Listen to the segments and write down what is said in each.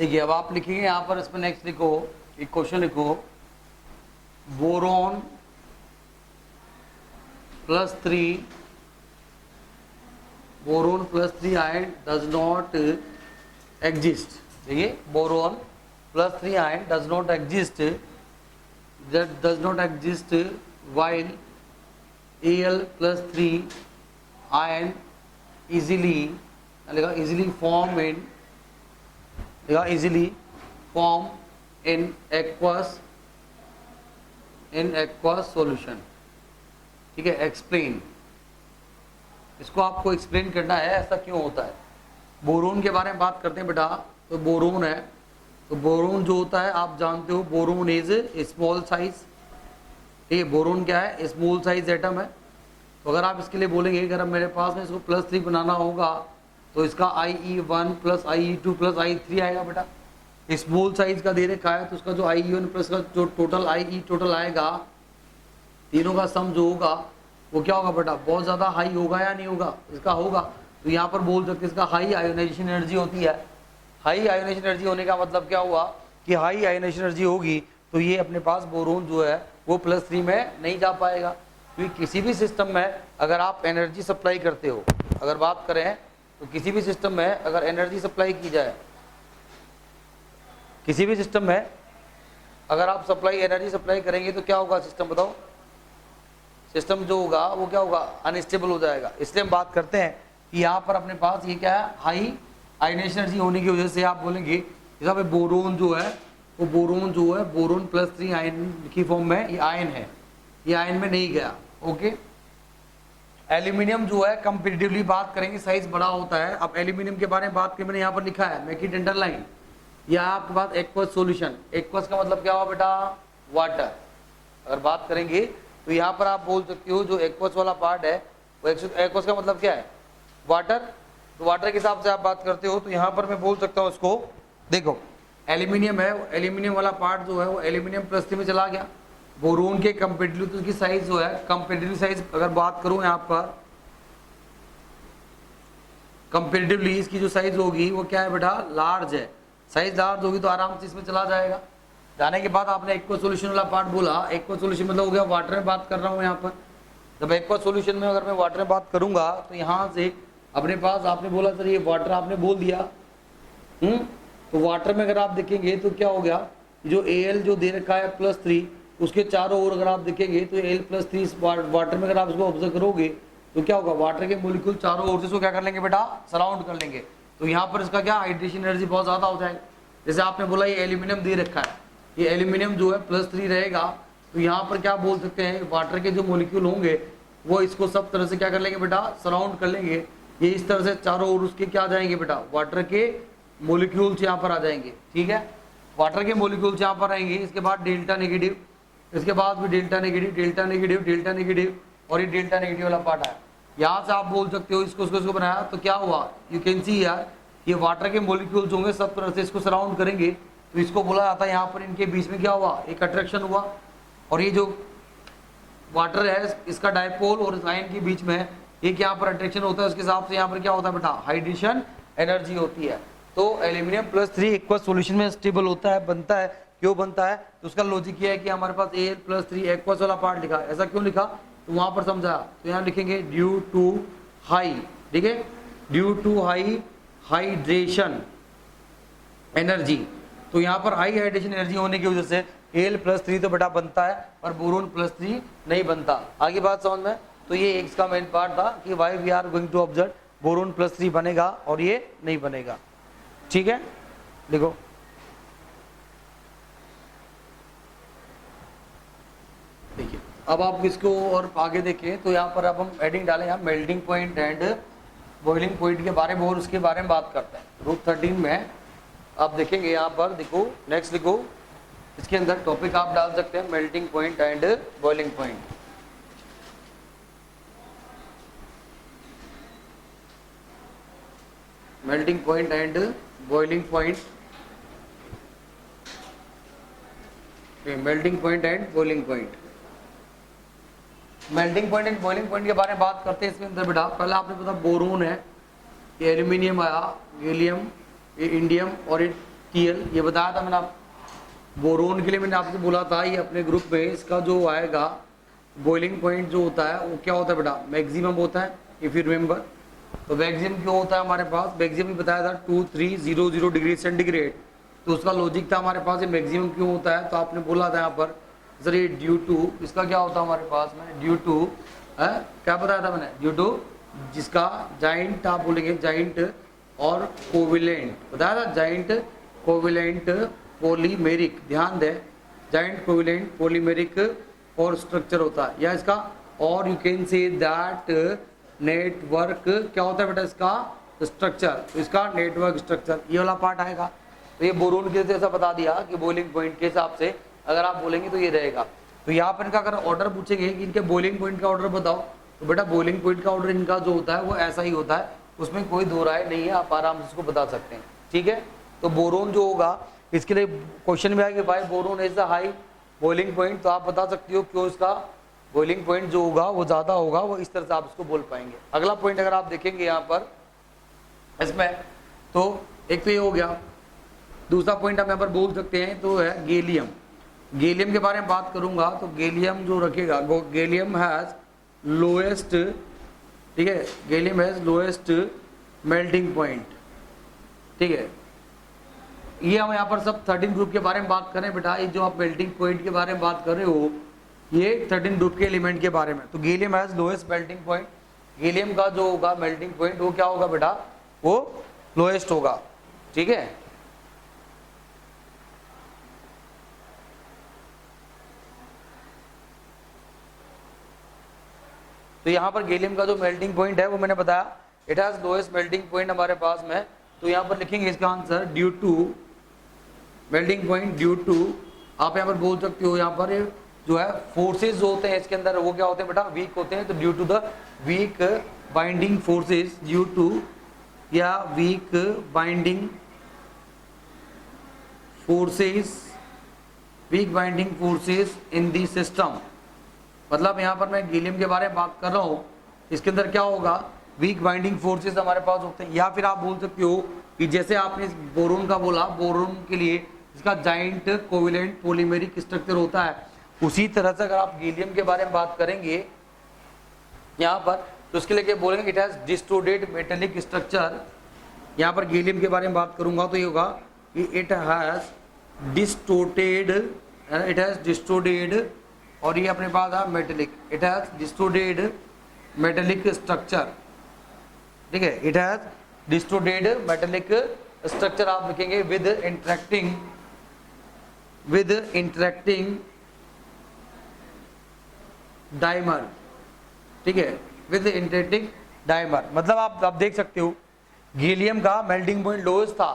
देखिए अब आप लिखेंगे यहाँ पर, इसमें नेक्स्ट लिखो, एक क्वेश्चन लिखो, boron +3 boron +3 ion does not exist. देखिए boron +3 ion does not exist, that does not exist while Al+3 ion easily form in aqueous solution। ठीक है, एक्सप्लेन, इसको आपको एक्सप्लेन करना है ऐसा क्यों होता है। बोरोन के बारे में बात करते हैं बेटा, तो बोरोन है, तो बोरोन जो होता है आप जानते हो, बोरोन इज स्मॉल साइज। ठीक है, बोरोन क्या है, स्मॉल साइज एटम है। तो अगर आप इसके लिए बोलेंगे अगर मेरे पास में इसको +3 बनाना होगा तो इसका IE1 + IE2 + I3 आएगा बेटा। स्मॉल साइज का दे रखा है तो उसका जो IE1 प्लस का जो टोटल IE टोटल आएगा, तीनों का सम जो होगा वो क्या होगा बेटा, बहुत ज़्यादा हाई होगा या नहीं होगा, इसका होगा। तो यहाँ पर बोल सकते इसका हाई आयोनाइजेशन एनर्जी होती है। हाई आयोनाइजेशन एनर्जी होने का मतलब क्या हुआ कि हाई आयोनाइजेशन एनर्जी होगी तो ये अपने पास बोरोन जो है वो +3 में नहीं जा पाएगा। क्योंकि किसी भी सिस्टम में अगर आप एनर्जी सप्लाई करते हो, अगर बात करें तो किसी भी सिस्टम में अगर एनर्जी सप्लाई की जाए, किसी भी सिस्टम में अगर आप एनर्जी सप्लाई करेंगे तो क्या होगा सिस्टम, बताओ, सिस्टम जो होगा वो क्या होगा, अनस्टेबल हो जाएगा। इसलिए हम बात करते हैं कि यहाँ पर अपने पास ये क्या है, हाई आयनाइजेशन एनर्जी होने की वजह से आप बोलेंगे जैसा पे बोरोन जो है वो बोरोन जो है बोरोन +3 आयन की फॉर्म में ये आयन है, ये आयन में नहीं गया। ओके, एल्यूमिनियम जो है कंपेरेटिवली बात करेंगे साइज बड़ा होता है। अब एल्यूमिनियम के बारे में बात करें, मैंने यहाँ पर लिखा है मेक इट अंडरलाइन, या आपके पास एक्वस सॉल्यूशन। एक्वस का मतलब क्या हुआ बेटा, वाटर। अगर बात करेंगे तो यहाँ पर आप बोल सकते हो जो एक्वस वाला पार्ट है वो एक्वस का मतलब क्या है, वाटर। तो वाटर के हिसाब से आप बात करते हो तो यहाँ पर मैं बोल सकता हूँ इसको, देखो एल्यूमिनियम है, एल्यूमिनियम वाला पार्ट जो है वो एल्यूमिनियम +3 में चला गया। बोरोन के कंपेरेटिवली तो उसकी साइज जो है, कंपेरेटिव साइज अगर बात करूँ यहाँ पर, कंपेरेटिवली इसकी जो साइज होगी वो क्या है बेटा, लार्ज है। साइज लार्ज होगी तो आराम से इसमें चला जाएगा। जाने के बाद आपने एक्वस सॉल्यूशन वाला पार्ट बोला, एक्वस सॉल्यूशन मतलब हो गया वाटर में बात कर रहा हूँ यहाँ पर। जब एक्वस सॉल्यूशन में अगर मैं वाटर में बात करूंगा तो यहाँ से अपने पास आपने बोला सर ये वाटर आपने बोल दिया, तो वाटर में अगर आप देखेंगे तो क्या हो गया, जो Al जो दे रखा है +3 उसके चारों ओर अगर आप देखेंगे तो Al+3 वाटर में अगर आप इसको ऑब्जर्व करोगे तो क्या होगा, वाटर के मोलिक्यूल चारों ओर से इसको क्या कर लेंगे बेटा, सराउंड कर लेंगे। तो यहाँ पर इसका क्या हाइड्रेशन एनर्जी बहुत ज़्यादा हो जाएगा। जैसे आपने बोला ये एल्यूमिनियम दे रखा है, ये एल्यूमिनियम जो है +3 रहेगा तो यहाँ पर क्या बोल सकते हैं, वाटर के जो मोलिक्यूल होंगे वो इसको सब तरह से क्या कर लेंगे बेटा, सराउंड कर लेंगे। ये इस तरह से चारों ओर उसके क्या आ जाएंगे बेटा, वाटर के मोलिक्यूल्स यहाँ पर आ जाएंगे। ठीक है, वाटर के मोलिक्यूल्स यहाँ पर आएंगे। इसके बाद डेल्टा नेगेटिव, इसके बाद भी delta negative, delta negative, delta negative, और ये डेल्टा नेगेटिव वाला पार्ट है। यहाँ से आप बोल सकते हो इसको बनाया तो क्या हुआ, यू कैन सी यार ये वाटर के मोलिक्यूल्स होंगे सब तरह से इसको सराउंड करेंगे तो इसको बोला जाता है यहाँ पर इनके बीच में क्या हुआ, एक अट्रैक्शन हुआ। और ये जो वाटर है इसका डायपोल और इस आयन के बीच में एक यहाँ पर अट्रैक्शन होता है, उसके हिसाब से यहाँ पर क्या होता है बेटा, हाइड्रेशन एनर्जी होती है। तो एल्यूमिनियम +3 एक्वस सॉल्यूशन में स्टेबल होता है, बनता है। क्यों बनता है, तो उसका लॉजिक ये है कि हमारे पास Al+3 एक्वस वाला पार्ट लिखा है। ऐसा क्यों लिखा, तो वहां पर समझा, तो यहाँ लिखेंगे ड्यू टू हाई, ठीक है, due to high hydration energy. तो यहाँ पर हाई हाइड्रेशन एनर्जी होने की वजह से Al+3 तो बेटा बनता है पर बोरोन +3 नहीं बनता। आगे बात समझ में, तो ये एक का मेन पार्ट था कि why we are going to observe boron +3 बनेगा और ये नहीं बनेगा। ठीक है, देखो देखिए अब आप इसको और आगे देखें तो यहाँ पर अब हम एडिंग डालें, यहाँ melting point and boiling point के बारे में और उसके बारे में बात करते हैं। रूट 13 में आप देखेंगे, यहाँ पर देखो नेक्स्ट लिखो, इसके अंदर टॉपिक आप डाल सकते हैं melting point and boiling point. Melting point and boiling point, melting point and boiling point. Melting point and boiling point के बारे में बात करते हैं। इसके अंदर बेटा पहले आपने पता बोरोन है, ये एल्यूमिनियम आया, गैलियम, ये इंडियम और ये टीएल, ये बताया था मैंने आप। बोरोन के लिए मैंने आपको बोला था ये अपने ग्रुप में इसका जो आएगा बॉइलिंग पॉइंट जो होता है वो क्या होता है बेटा, मैक्सिमम होता है, इफ यू रिमेंबर। तो मैक्सिमम क्यों होता है हमारे पास, मैक्सिमम बताया था 2300 डिग्री सेंटीग्रेड। तो उसका लॉजिक था हमारे पास ये मैक्सिमम क्यों होता है, तो आपने बोला था यहाँ पर सर ये ड्यू टू, इसका क्या होता है हमारे पास में, ड्यू टू क्या बताया था मैंने, ड्यू टू जिसका जाइंट आप बोलेंगे जाइंट और कोविलेंट बताया था, जाइंट कोविलेंट पॉलीमेरिक, ध्यान दें, जाइंट कोविलेंट पॉलीमेरिक और स्ट्रक्चर होता है, या इसका और you can say that network क्या होता है बेटा, इसका स्ट्रक्चर, तो इसका नेटवर्क स्ट्रक्चर ये वाला पार्ट आएगा। तो ये बोरोन के जैसा बता दिया कि बॉइलिंग पॉइंट के हिसाब से अगर आप बोलेंगे तो ये रहेगा। तो यहाँ पर इनका अगर ऑर्डर पूछेंगे कि इनके बॉइलिंग पॉइंट का ऑर्डर बताओ, तो बेटा बॉइलिंग पॉइंट का ऑर्डर इनका जो होता है वो ऐसा ही होता है, उसमें कोई दो राय नहीं है, आप आराम से इसको बता सकते हैं, ठीक है। तो बोरोन जो होगा इसके लिए क्वेश्चन में आएगा भाई boron is the high boiling point, तो आप बता सकते हो क्यों इसका बॉइलिंग पॉइंट जो होगा वो ज्यादा होगा, वो इस तरह से आप इसको बोल पाएंगे। अगला पॉइंट अगर आप देखेंगे यहाँ पर इसमें, तो एक तो ये हो गया, दूसरा पॉइंट हम यहाँ पर बोल सकते हैं तो है गैलियम। गैलियम के बारे में बात करूंगा तो गैलियम जो रखेगा, गैलियम हैज लोएस्ट, ठीक है, gallium has lowest melting point, ठीक है। ये हम यहाँ पर सब 13 ग्रुप के बारे में बात करें बेटा, ये जो आप मेल्टिंग पॉइंट के बारे में बात कर रहे हो ये 13 ग्रुप के एलिमेंट के बारे में। तो gallium has lowest melting point, gallium का जो होगा मेल्टिंग पॉइंट वो क्या होगा बेटा, वो लोएस्ट होगा, ठीक है। तो यहाँ पर गैलियम का जो मेल्टिंग पॉइंट है वो मैंने बताया it has lowest melting point हमारे पास में। तो यहाँ पर लिखेंगे इसका answer due to melting point, due to आप यहाँ पर बोल सकते हो, यहाँ पर जो है फोर्सेस जो होते हैं इसके अंदर वो क्या होते हैं बेटा, वीक होते हैं। तो due to the weak binding forces, due to या weak binding forces, weak binding forces in the system. मतलब यहाँ पर मैं गैलियम के बारे में बात कर रहा हूँ, इसके अंदर क्या होगा, वीक बाइंडिंग फोर्सेस हमारे पास होते हैं। या फिर आप बोल सकते हो कि जैसे आपने इस बोरोन का बोला, बोरोन के लिए इसका जाइंट कोवेलेंट पॉलीमेरिक स्ट्रक्चर होता है, उसी तरह से अगर आप गैलियम के बारे में बात करेंगे यहाँ पर तो उसके लिए क्या बोलेंगे, it has distorted metallic structure. यहाँ पर गैलियम के बारे में बात करूंगा तो ये होगा कि it has distorted, it has distorted, और ये अपने पास है metallic, it has distorted metallic structure, ठीक है। It has distorted metallic structure आप लिखेंगे विद इंटरेक्टिंग डाइमर, ठीक है, विद इंटरेक्टिंग डाइमर। मतलब आप देख सकते हो गैलियम का मेल्टिंग पॉइंट लोएस्ट था,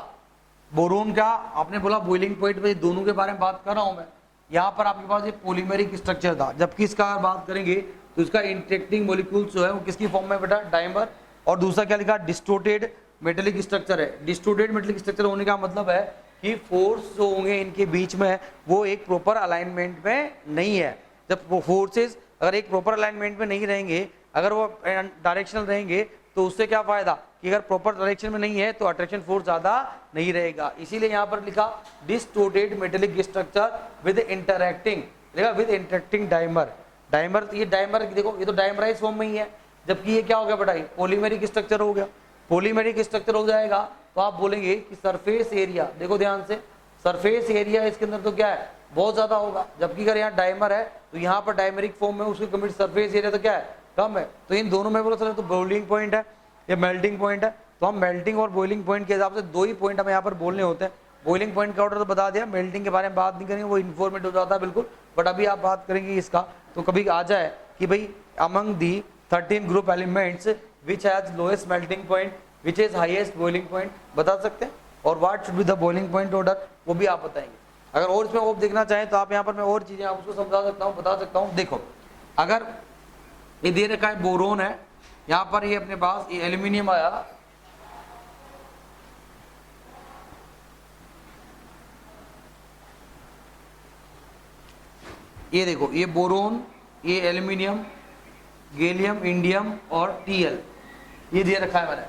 बोरोन का आपने बोला बॉइलिंग पॉइंट पे, दोनों के बारे में बात कर रहा हूं मैं। यहाँ पर आपके पास ये पॉलीमेरिक स्ट्रक्चर था, जबकि इसका अगर बात करेंगे तो इसका इंटरेक्टिंग मॉलिक्यूल्स जो है वो किसकी फॉर्म में बेटा, डाइमर। और दूसरा क्या लिखा, डिस्टोर्टेड मेटेलिक स्ट्रक्चर है। डिस्टोर्टेड मेटेलिक स्ट्रक्चर होने का मतलब है कि फोर्स जो होंगे इनके बीच में वो एक प्रॉपर अलाइनमेंट में नहीं है। जब वो फोर्सेस अगर एक प्रॉपर अलाइनमेंट में नहीं रहेंगे, अगर वो डायरेक्शनल रहेंगे तो उससे क्या फायदा कि अगर प्रॉपर डायरेक्शन में नहीं है तो अट्रैक्शन फोर्स ज्यादा नहीं रहेगा। इसीलिए यहाँ पर लिखा distorted metallic structure with interacting, देखा विद इंटरैक्टिंग डाइमर। डाइमर, ये डाइमर देखो ये तो डाइमराइज फॉर्म में ही है, जबकि ये क्या हो गया बेटा, पॉलीमेरिक स्ट्रक्चर हो गया। पॉलीमेरिक स्ट्रक्चर हो जाएगा तो आप बोलेंगे कि सरफेस एरिया, देखो ध्यान से, सरफेस एरिया इसके अंदर तो क्या है, बहुत ज्यादा होगा। जबकि अगर यहाँ डाइमर है तो यहाँ पर डाइमेरिक फॉर्म में उसकी कमिट सरफेस एरिया तो क्या है, कम है। तो इन दोनों में बोलो सर तो बॉइलिंग पॉइंट है या मेल्टिंग पॉइंट है। तो हम मेल्टिंग और बॉइलिंग पॉइंट के हिसाब से दो ही पॉइंट हमें यहाँ पर बोलने होते हैं। बॉइलिंग पॉइंट का ऑर्डर तो बता दिया, मेल्टिंग के बारे में बात नहीं करेंगे, वो इन्फॉर्मेटिव हो जाता है बिल्कुल। बट अभी आप बात करेंगे इसका, तो कभी आ जाए कि भाई among the 13 group elements which has lowest melting point, which is highest boiling point, बता सकते हैं। और what should be the boiling point order, वो भी आप बताएंगे। अगर और इसमें और देखना चाहें तो आप यहाँ पर मैं और चीजें आप उसको समझा सकता हूँ, बता सकता हूँ। देखो अगर ये दे रखा है बोरोन है, यहाँ पर ये अपने पास ये एल्यूमिनियम आया, ये देखो ये बोरोन, ये एल्यूमिनियम, गैलियम, इंडियम और टीएल, ये दे रखा है मैंने।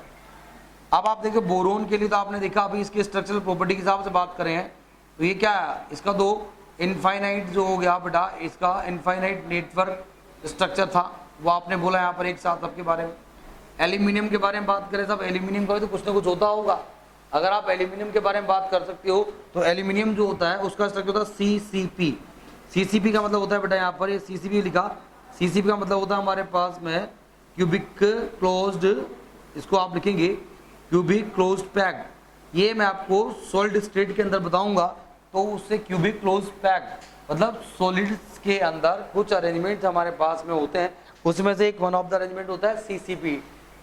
अब आप देखिए बोरोन के लिए तो आपने देखा अभी इसके स्ट्रक्चरल प्रॉपर्टी के हिसाब से बात करें हैं तो ये क्या है, इसका दो इनफाइनाइट जो हो गया बेटा, इसका इनफाइनाइट नेटवर्क स्ट्रक्चर था वो आपने बोला यहाँ पर एक साथ सबके बारे में। एल्यूमिनियम के बारे में बात करें सब, एल्यूमिनियम का भी तो कुछ ना कुछ होता होगा। अगर आप एल्यूमिनियम के बारे में बात कर सकते हो तो एल्यूमिनियम जो होता है उसका स्ट्रक्चर होता है CCP। CCP का मतलब होता है बेटा यहाँ पर ये CCP लिखा, CCP का मतलब होता है हमारे पास में क्यूबिक क्लोज्ड, इसको आप लिखेंगे क्यूबिक क्लोज्ड पैक्ड। ये मैं आपको सॉलिड स्टेट के अंदर बताऊंगा तो उससे क्यूबिक क्लोज्ड पैक्ड मतलब सॉलिड्स के अंदर कुछ अरेंजमेंट हमारे पास में होते हैं, उसमें से एक वन ऑफ द अरेंजमेंट होता है CCP।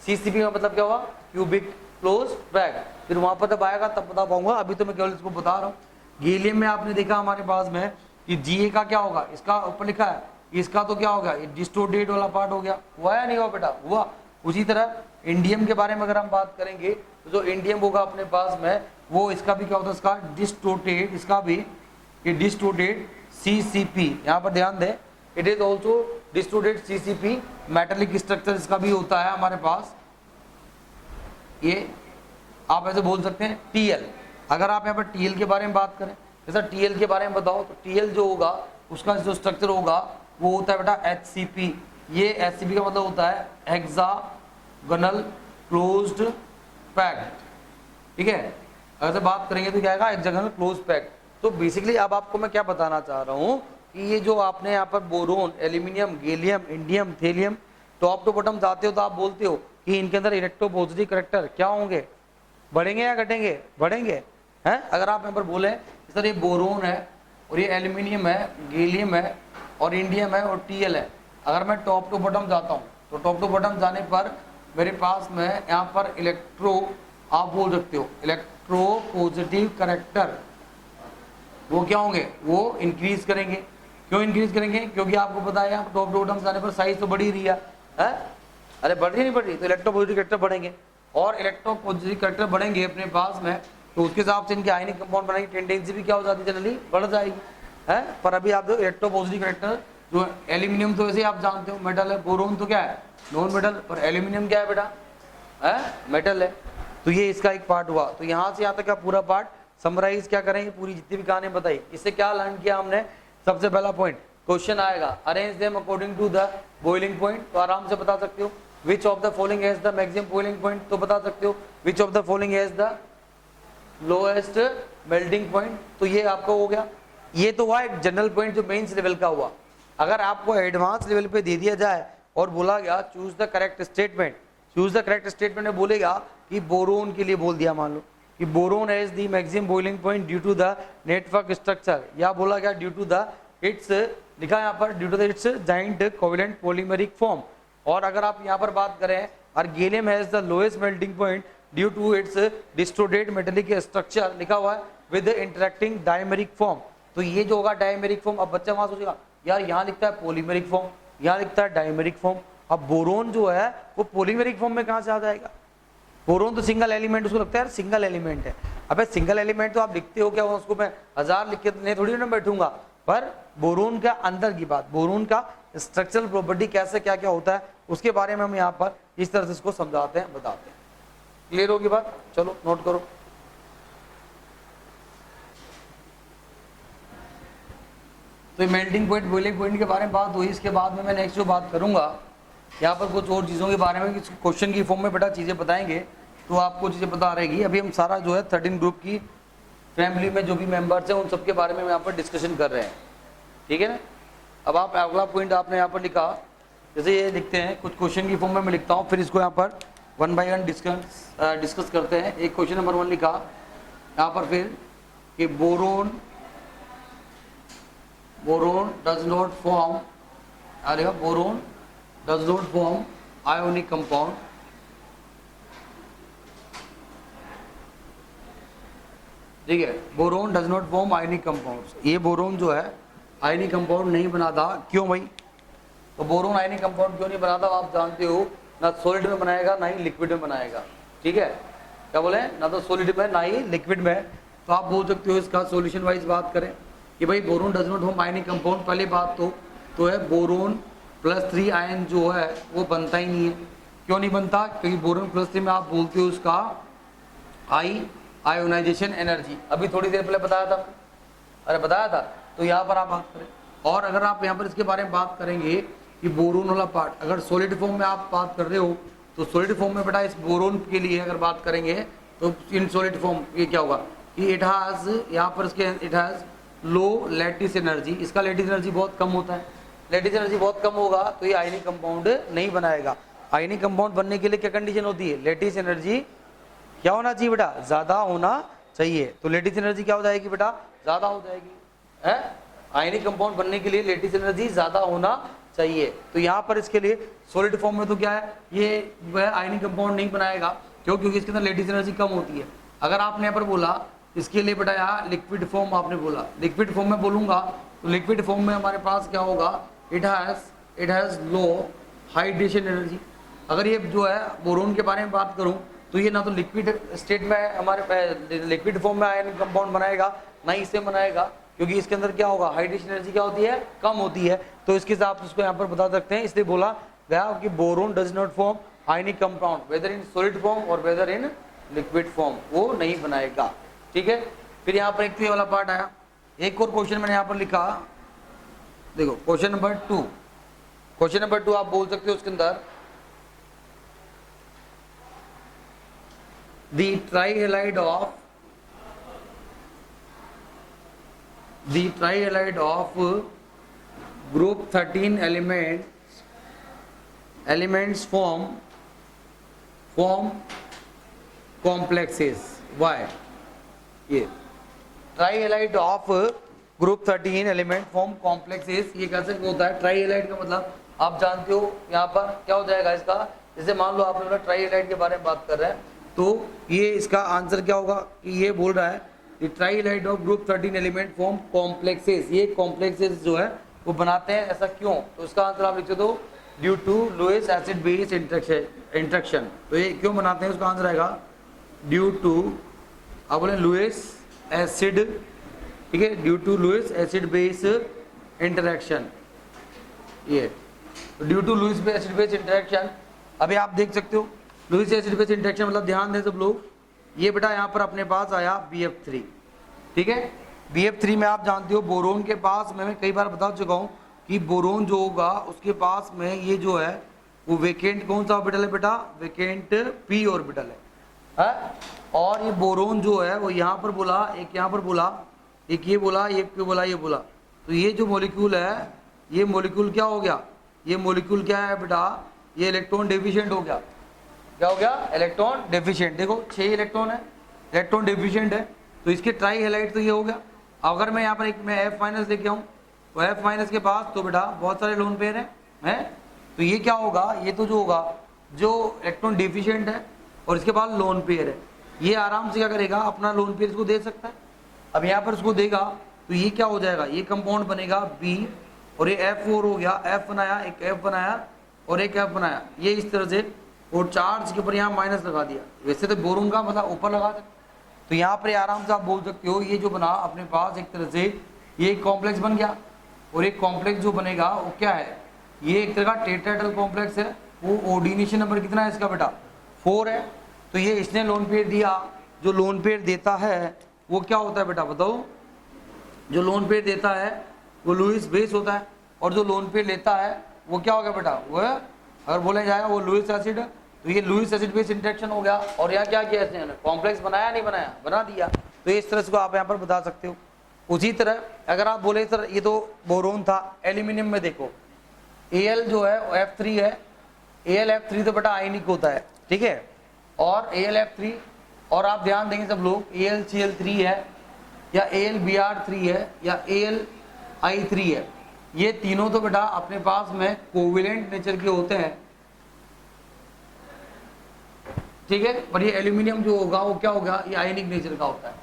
CCP का मतलब क्या हुआ, क्यूबिक क्लोज्ड पैक्ड। फिर वहां पर जब आएगा तब बता पाऊंगा, अभी तो मैं केवल इसको बता रहा हूँ। गैलियम में आपने देखा हमारे पास में कि Ga का क्या होगा, इसका ऊपर लिखा है, इसका तो क्या होगा, ये डिस्टोर्टेड वाला पार्ट हो गया, हुआ या नहीं हुआ बेटा, हुआ। उसी तरह इंडियम के बारे में अगर हम बात करेंगे तो जो इंडियम होगा अपने पास में वो इसका भी क्या होता है, इसका डिस्टोर्टेड, इसका भी ये डिस्टोर्टेड CCP, यहाँ पर ध्यान दें, it is also distorted CCP। Metallic structure इसका भी होता है हमारे पास, ये आप ऐसे बोल सकते हैं TL। अगर आप यहाँ पर TL के बारे में बात करें, जैसा TL के बारे में बताओ तो TL जो होगा उसका जो स्ट्रक्चर होगा वो होता है बेटा HCP। ये HCP का मतलब होता है हेक्सागोनल क्लोज्ड पैक्ड, ठीक है। अगर बात करेंगे तो क्या आएगा, हेक्सागोनल क्लोज्ड पैक्ड। तो बेसिकली अब आपको मैं क्या बताना चाह रहा हूँ कि ये जो आपने यहाँ पर boron, aluminium, gallium, indium, thallium top to bottom जाते हो तो आप बोलते हो कि इनके अंदर इलेक्ट्रोपॉजिटिव करैक्टर क्या होंगे, बढ़ेंगे या घटेंगे, बढ़ेंगे हैं। अगर आप यहाँ पर बोले सर ये बोरोन है और ये एल्यूमिनियम है, गैलियम है और इंडियम है और TL है, अगर मैं टॉप टू बॉटम जाता हूँ तो टॉप टू बॉटम जाने पर मेरे पास में यहाँ पर इलेक्ट्रो, आप बोल सकते हो इलेक्ट्रो पॉजिटिव करैक्टर, वो क्या होंगे, वो इंक्रीज करेंगे। क्यों इंक्रीज करेंगे, क्योंकि आपको पता है यहाँ टॉप टू बॉटम जाने पर साइज तो बढ़ी रही है, अरे बढ़ रही नहीं बढ़ रही, तो इलेक्ट्रो पॉजिटिव करैक्टर बढ़ेंगे और इलेक्ट्रो पॉजिटिव करैक्टर बढ़ेंगे अपने पास में तो उसके हिसाब से इनके आयनिक कंपाउंड बनाने की टेंडेंसी भी क्या हो जाती है, जनरली बढ़ जाएगी, है। पर अभी आप जो इलेक्ट्रो पॉजिटिव करैक्टर, जो एल्यूमिनियम तो वैसे आप जानते हो मेटल है, बोरोन तो क्या है नॉन मेटल, पर एल्यूमिनियम क्या है बेटा, है मेटल है। तो ये इसका एक पार्ट हुआ। तो यहाँ से यहाँ तक का पूरा पार्ट समराइज क्या करेंगे, पूरी जितनी भी कहानी बताई, इससे क्या लर्न किया हमने। सबसे पहला पॉइंट, क्वेश्चन आएगा arrange them according to the boiling point, तो आराम से बता सकते हो। Which of the following has the maximum boiling point, तो बता सकते हो। Which of the following has the lowest melting point, तो ये आपका हो गया। ये तो हुआ एक जनरल पॉइंट जो मेंस लेवल का हुआ। अगर आपको एडवांस लेवल पे दे दिया जाए और बोला गया choose the correct statement, choose the correct statement में बोलेगा कि बोरोन के लिए बोल दिया, मान लो कि boron has the maximum boiling point due to the network structure, या बोला गया ड्यू टू द इट्स, लिखा यहाँ पर due to the its giant covalent polymeric form. और अगर आप यहाँ पर बात करें और gallium has the lowest melting point due to its distorted metallic structure, लिखा हुआ है विद इंटरेक्टिंग डायमेरिक फॉर्म। तो ये जो होगा डायमेरिक फॉर्म। अब बच्चा वहां सोचेगा यार यहाँ लिखता है पॉलीमेरिक फॉर्म, यहाँ लिखता है डायमेरिक फॉर्म, अब बोरोन जो है वो पॉलीमेरिक फॉर्म में कहाँ से आ जाएगा। बोरोन तो सिंगल एलिमेंट, उसको लगता है यार सिंगल एलिमेंट है। अबे सिंगल एलिमेंट तो आप लिखते हो क्या, उसको मैं 1000 लिख के थोड़ी ना बैठूंगा। पर बोरोन का अंदर की बात, बोरोन का स्ट्रक्चरल प्रॉपर्टी कैसे क्या क्या होता है उसके बारे में हम यहाँ पर इस तरह से इसको समझाते हैं, बताते हैं। क्लियर होगी बात, चलो नोट करो। तो मेल्टिंग पॉइंट, बॉइलिंग पॉइंट के बारे में बात हुई। इसके बाद में मैं नेक्स्ट जो बात करूंगा यहाँ पर कुछ और चीज़ों के बारे में, क्वेश्चन की फॉर्म में बेटा चीज़ें बताएंगे तो आपको चीज़ें पता रहेगी। अभी हम सारा जो है 13 ग्रुप की फैमिली में जो भी मेंबर्स हैं उन सबके बारे में यहाँ पर डिस्कशन कर रहे हैं, ठीक है ना। अब आप अगला पॉइंट आपने यहाँ पर लिखा, जैसे ये लिखते हैं कुछ क्वेश्चन की फॉर्म में मैं लिखता हूँ, फिर इसको यहाँ पर 1 बाय 1 डिस्कस करते हैं। एक क्वेश्चन नंबर 1 लिखा यहाँ पर फिर कि बोरोन डज नॉट फॉर्म, लिखा boron does not form ionic compound, ठीक है। Boron does not form ionic compound, ये बोरोन जो है आयोनिक कंपाउंड नहीं बनाता। क्यों भाई, तो बोरोन आयोनिक कंपाउंड क्यों नहीं बनाता, आप जानते हो ना सॉलिड में बनाएगा ना ही लिक्विड में बनाएगा, ठीक है। क्या बोले, ना तो सॉलिड में ना ही लिक्विड में। तो आप बोल सकते हो इसका सॉल्यूशन वाइज बात करें कि भाई boron does not form ionic compound, पहली बात तो है बोरोन +3 आयन जो है वो बनता ही नहीं है। क्यों नहीं बनता, क्योंकि बोरोन +3 में आप बोलते हो उसका आई आयोनाइजेशन एनर्जी, अभी थोड़ी देर पहले बताया था, अरे बताया था। तो यहाँ पर आप बात करें, और अगर आप यहाँ पर इसके बारे में बात करेंगे कि बोरोन वाला पार्ट, अगर सॉलिड फॉर्म में आप बात कर रहे हो तो सॉलिड फॉर्म में बेटा इस बोरोन के लिए अगर बात करेंगे तो इन सॉलिड फॉर्म ये क्या होगा कि इट हैज, यहाँ पर इसके it has low lattice energy, इसका लैटिस एनर्जी बहुत कम होता है। लैटिस एनर्जी बहुत कम होगा तो ये आयनिक कंपाउंड नहीं बनाएगा। आयनिक कंपाउंड बनने के लिए क्या कंडीशन होती है, लैटिस एनर्जी क्या होना चाहिए बेटा, ज्यादा होना चाहिए। तो लैटिस एनर्जी क्या हो जाएगी बेटा, ज्यादा हो जाएगी है। आयनिक कंपाउंड बनने के लिए लैटिस एनर्जी ज्यादा होना चाहिए। तो यहाँ पर इसके लिए सॉलिड फॉर्म में तो क्या है, ये वह आयनिक कंपाउंड नहीं बनाएगा, क्यों, क्योंकि इसके अंदर लैटिस एनर्जी कम होती है। अगर आपने यहाँ पर बोला इसके लिए बेटा यहाँ लिक्विड फॉर्म आपने बोला, लिक्विड फॉर्म में बोलूंगा तो लिक्विड फॉर्म में हमारे पास क्या होगा, it has low hydration energy. अगर ये जो है बोरोन के बारे में बात करूं तो ये ना तो लिक्विड स्टेट में हमारे लिक्विड फॉर्म में आयनिक कंपाउंड बनाएगा, ना ही इसे बनाएगा, क्योंकि इसके अंदर क्या होगा, हाइड्रेशन एनर्जी क्या होती है, कम होती है। तो इसके हिसाब से उसको यहाँ पर बता सकते हैं, इसलिए बोला गया कि boron does not form ionic compound whether in solid form और वेदर इन लिक्विड फॉर्म, वो नहीं बनाएगा। ठीक है, फिर यहाँ पर एक तो ये वाला पार्ट आया। एक और क्वेश्चन मैंने यहाँ पर लिखा, देखो क्वेश्चन नंबर 2, क्वेश्चन नंबर 2 आप बोल सकते हो उसके अंदर the trihalide of group 13 elements form complexes. Why? ये trihalide of group 13 element form complexes, ये कैसे होता है। ट्राईहेलाइड का मतलब आप जानते हो, यहाँ पर क्या हो जाएगा इसका, जैसे मान लो आप लोग ट्राईहेलाइड के बारे में बात कर रहे हैं, तो ये इसका आंसर क्या होगा कि ये बोल रहा है कि trihalide of group 13 element form complexes, ये कॉम्प्लेक्सेस जो है वो बनाते हैं, ऐसा क्यों, तो इसका आंसर आप लिखते हो due to Lewis acid base interaction. तो ये क्यों बनाते हैं, उसका आंसर आएगा ड्यू टू, आप बोले लुईस एसिड, ठीक है, due to Lewis acid base interaction, ये due to Lewis acid base interaction. अभी आप देख सकते हो लुईस एसिड बेस इंटरेक्शन मतलब, ध्यान दें सब लोग, ये बेटा यहाँ पर अपने पास आया BF3, ठीक है। BF3 में आप जानते हो बोरोन के पास, मैं कई बार बता चुका हूँ कि बोरोन जो होगा उसके पास में ये जो है वो वेकेंट कौन सा ऑर्बिटल है बेटा, वेकेंट p ऑर्बिटल है। और ये बोरोन जो है वो यहाँ पर बोला, एक यहाँ पर बोला, एक ये बोला, एक पे बोला, ये बोला, तो ये जो मॉलिक्यूल है, ये मॉलिक्यूल क्या हो गया, ये मॉलिक्यूल क्या है बेटा, ये इलेक्ट्रॉन डेफिशिएंट हो गया। क्या हो गया, इलेक्ट्रॉन डेफिशिएंट। देखो 6 इलेक्ट्रॉन है, इलेक्ट्रॉन डेफिशिएंट है, तो इसके ट्राईहेलाइड तो ये हो गया। अगर मैं यहाँ पर एक मैं F- लेके आऊँ तो F- के पास तो बेटा बहुत सारे लोन पेयर हैं, तो ये क्या होगा, ये तो जो होगा जो इलेक्ट्रॉन डेफिशिएंट है और इसके बाद लोन पेयर है, ये आराम से क्या करेगा, अपना लोन पेयर इसको दे सकता है। अब यहाँ पर इसको देगा तो ये क्या हो जाएगा, ये कंपाउंड बनेगा B, और ये F4 हो गया, F बनाया, एक F बनाया और एक F बनाया, ये इस तरह से, और चार्ज के ऊपर यहाँ माइनस लगा दिया। वैसे तो बोरोन का मतलब ऊपर लगा सकते, तो यहाँ पर आराम से आप बोल सकते हो ये जो बना अपने पास एक तरह से ये एक कॉम्प्लेक्स बन गया, और एक कॉम्प्लेक्स जो बनेगा वो क्या है, ये एक तरह का टेट्राहेड्रल कॉम्प्लेक्स है। वो ऑर्डिनेशन नंबर कितना है इसका बेटा, 4 है। तो ये इसने लोन पेयर दिया, जो लोन पेयर देता है वो क्या होता है बेटा बताओ, जो लोन पेयर देता है वो लुईस बेस होता है, और जो लोन पेयर लेता है वो क्या हो गया बेटा, वो अगर बोला जाए वो लुईस एसिड, तो ये लुईस एसिड बेस इंटरेक्शन हो गया। और यहाँ क्या किया इसने, कॉम्प्लेक्स बनाया नहीं बनाया, बना दिया। तो इस तरह से आप यहाँ पर बता सकते हो। उसी तरह अगर आप बोले सर ये तो बोरोन था, एल्यूमिनियम में देखो Al जो है F3 है, AlF3 तो बेटा आयनिक होता है, ठीक है, और AlF3, और आप ध्यान देंगे सब लोग AlCl3 है या AlBr3 है या AlI3 है, ये तीनों तो बेटा अपने पास में कोवेलेंट नेचर के होते हैं, ठीक है। पर ये एल्यूमिनियम जो होगा वो क्या होगा, ये आयनिक नेचर का होता है।